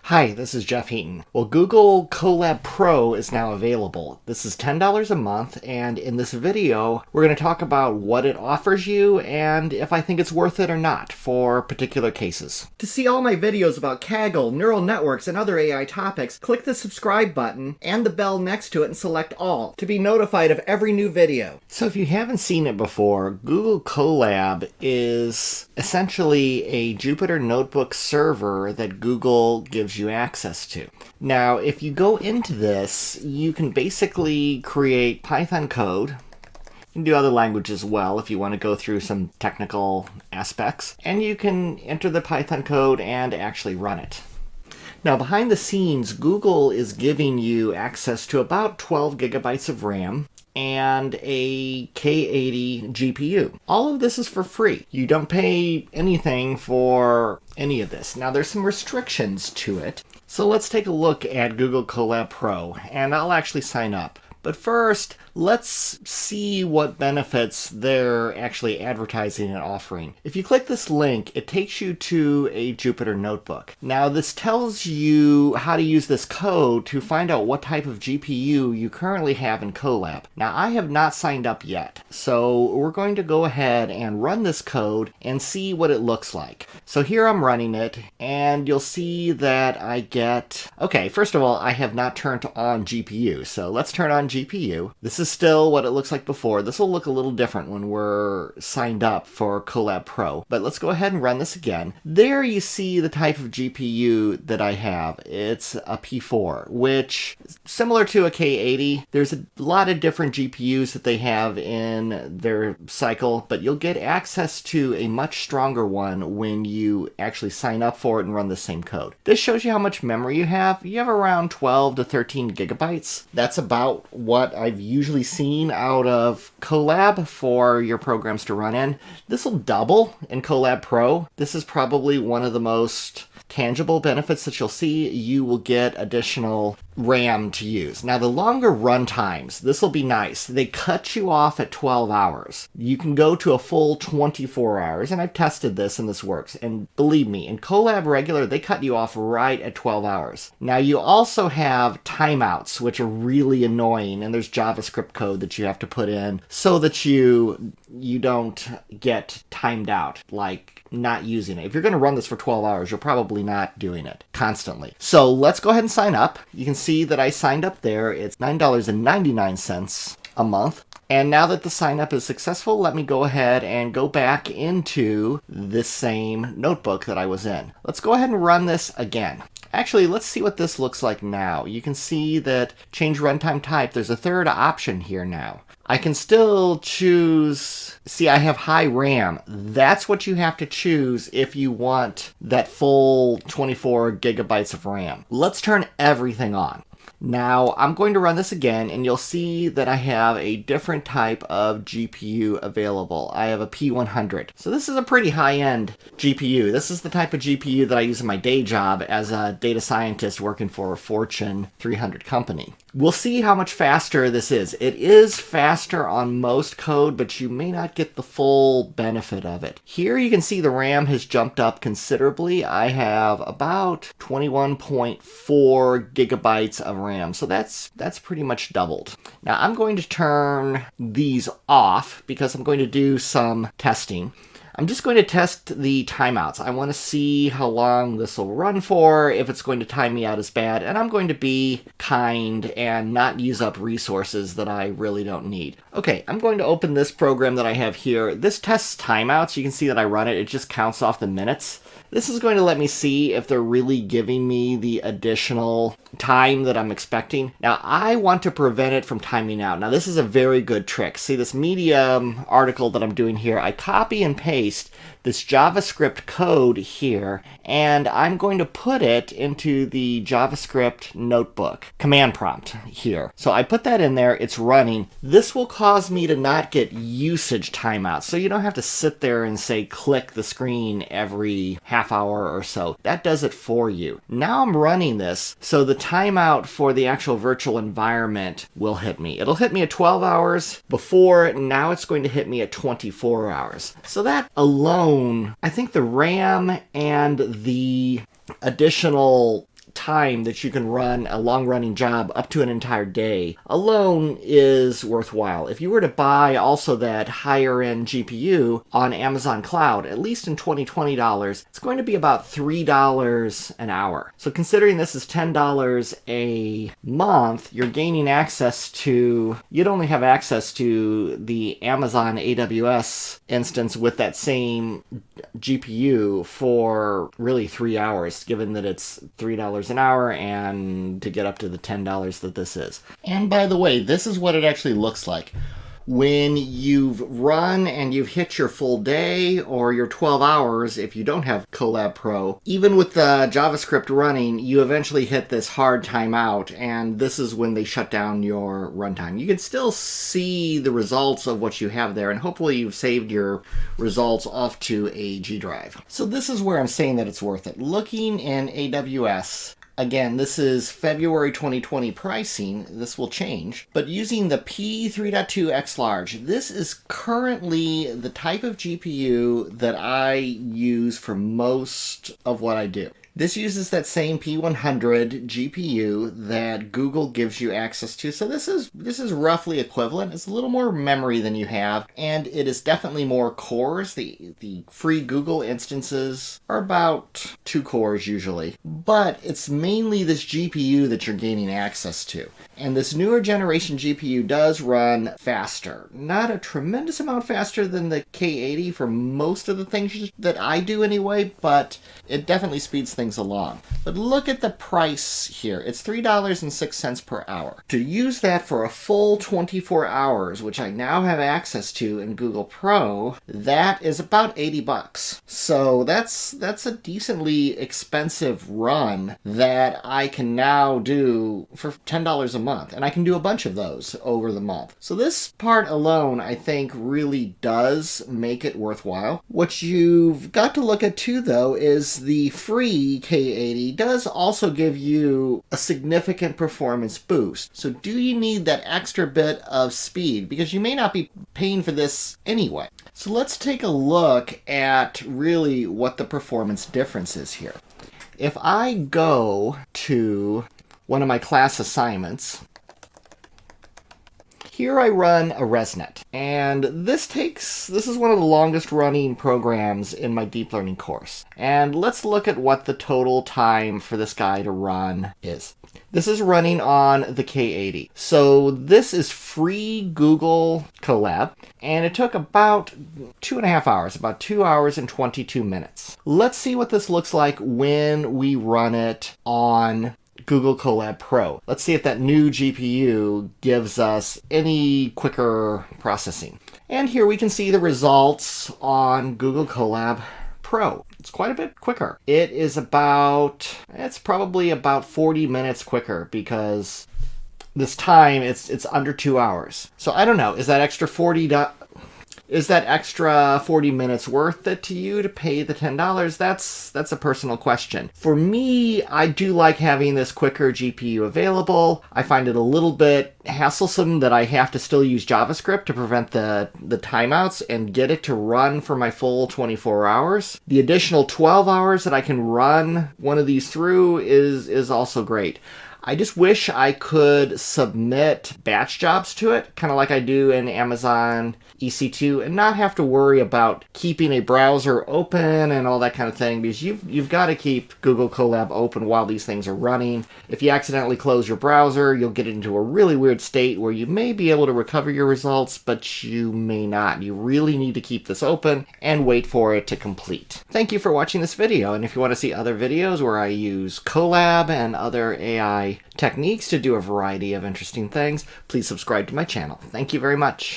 Hi, this is Jeff Heaton. Well, Google CoLab Pro is now available. This is $10 a month, and in this video, we're going to talk about what it offers you and if I think it's worth it or not for particular cases. To see all my videos about Kaggle, neural networks, and other AI topics, click the subscribe button and the bell next to it and select all to be notified of every new video. So if you haven't seen it before, Google CoLab is essentially a Jupyter Notebook server that Google gives you access to. Now, if you go into this, you can basically create Python code. You can do other languages as well if you want to go through some technical aspects. And you can enter the Python code and actually run it. Now, behind the scenes, Google is giving you access to about 12 gigabytes of RAM and a K80 GPU. All of this is for free. You don't pay anything for any of this. Now, there's some restrictions to it. So let's take a look at Google CoLab Pro, and I'll actually sign up. But first, let's see what benefits they're actually advertising and offering. If you click this link, it takes you to a Jupyter Notebook. Now, this tells you how to use this code to find out what type of GPU you currently have in CoLab. Now, I have not signed up yet, so we're going to go ahead and run this code and see what it looks like. So here I'm running it, and you'll see that I get... Okay, first of all, I have not turned on GPU, so let's turn on GPU. This is still what it looks like before. This will look a little different when we're signed up for CoLab Pro. But let's go ahead and run this again. There you see the type of GPU that I have. It's a P4, which is similar to a K80. There's a lot of different GPUs that they have in their cycle, but you'll get access to a much stronger one when you actually sign up for it and run the same code. This shows you how much memory you have. You have around 12 to 13 gigabytes. That's about what I've usually seen out of CoLab for your programs to run in. This will double in CoLab Pro. This is probably one of the most tangible benefits that you'll see. You will get additional RAM to use. Now, the longer run times, this will be nice. They cut you off at 12 hours. You can go to a full 24 hours, and I've tested this and this works. And believe me, in CoLab Regular, they cut you off right at 12 hours. Now, you also have timeouts, which are really annoying, and there's JavaScript code that you have to put in so that you don't get timed out, like not using it. If you're going to run this for 12 hours, you're probably not doing it constantly. So let's go ahead and sign up. You can see that I signed up there. It's $9.99 a month. And now that the sign up is successful, let me go ahead and go back into this same notebook that I was in. Let's go ahead and run this again. Actually, let's see what this looks like now. You can see that change runtime type. There's a third option here now. I can still choose, see, I have high RAM. That's what you have to choose if you want that full 24 gigabytes of RAM. Let's turn everything on. Now, I'm going to run this again, and you'll see that I have a different type of GPU available. I have a P100. So this is a pretty high-end GPU. This is the type of GPU that I use in my day job as a data scientist working for a Fortune 300 company. We'll see how much faster this is. It is faster on most code, but you may not get the full benefit of it. Here you can see the RAM has jumped up considerably. I have about 21.4 gigabytes of RAM, so that's pretty much doubled. Now I'm going to turn these off because I'm going to do some testing. I'm just going to test the timeouts. I want to see how long this will run for, if it's going to time me out as bad, and I'm going to be kind and not use up resources that I really don't need. Okay, I'm going to open this program that I have here. This tests timeouts. You can see that I run it. It just counts off the minutes. This is going to let me see if they're really giving me the additional time that I'm expecting. Now, I want to prevent it from timing out. Now, this is a very good trick. See, this Medium article that I'm doing here, I copy and paste this JavaScript code here, and I'm going to put it into the JavaScript notebook command prompt here. So I put that in there, it's running. This will cause me to not get usage timeouts, so you don't have to sit there and say click the screen every half hour or so. That does it for you. Now I'm running this, so the timeout for the actual virtual environment will hit me. It'll hit me at 12 hours before, now it's going to hit me at 24 hours. So that alone, I think the RAM and the additional time that you can run a long-running job up to an entire day alone is worthwhile. If you were to buy also that higher-end GPU on Amazon Cloud, at least in $2020, it's going to be about $3 an hour. So considering this is $10 a month, you're gaining access to, you'd only have access to the Amazon AWS instance with that same GPU for really 3 hours, given that it's $3 an hour and to get up to the $10 that this is. And by the way, this is what it actually looks like. When you've run and you've hit your full day or your 12 hours, if you don't have CoLab Pro, even with the JavaScript running, you eventually hit this hard timeout, and this is when they shut down your runtime. You can still see the results of what you have there, and hopefully you've saved your results off to a G drive. So this is where I'm saying that it's worth it. Looking in AWS, again, this is February 2020 pricing. This will change. But using the P3.2 X Large, this is currently the type of GPU that I use for most of what I do. This uses that same P100 GPU that Google gives you access to. So this is roughly equivalent. It's a little more memory than you have, and it is definitely more cores. The free Google instances are about 2 cores usually, but it's mainly this GPU that you're gaining access to. And this newer generation GPU does run faster. Not a tremendous amount faster than the K80 for most of the things that I do anyway, but it definitely speeds things along. But look at the price here. It's $3.06 per hour. To use that for a full 24 hours, which I now have access to in Google Pro, that is about $80. So that's a decently expensive run that I can now do for $10 a month. And I can do a bunch of those over the month. So this part alone, I think, really does make it worthwhile. What you've got to look at too, though, is the free K80 does also give you a significant performance boost. So do you need that extra bit of speed? Because you may not be paying for this anyway. So let's take a look at really what the performance difference is here. If I go to one of my class assignments, here I run a ResNet, and this is one of the longest running programs in my deep learning course. And let's look at what the total time for this guy to run is. This is running on the K80. So this is free Google CoLab, and it took about 2.5 hours, about 2 hours and 22 minutes. Let's see what this looks like when we run it on Google CoLab Pro. Let's see if that new GPU gives us any quicker processing. And here we can see the results on Google CoLab Pro. It's quite a bit quicker. It's probably about 40 minutes quicker because this time it's under 2 hours. So I don't know, is that extra 40 minutes worth it to you to pay the $10? That's a personal question. For me, I do like having this quicker GPU available. I find it a little bit hasslesome that I have to still use JavaScript to prevent the timeouts and get it to run for my full 24 hours. The additional 12 hours that I can run one of these through is also great. I just wish I could submit batch jobs to it, kind of like I do in Amazon EC2, and not have to worry about keeping a browser open and all that kind of thing, because you've got to keep Google CoLab open while these things are running. If you accidentally close your browser, you'll get into a really weird state where you may be able to recover your results, but you may not. You really need to keep this open and wait for it to complete. Thank you for watching this video, and if you want to see other videos where I use CoLab and other AI techniques to do a variety of interesting things, please subscribe to my channel. Thank you very much.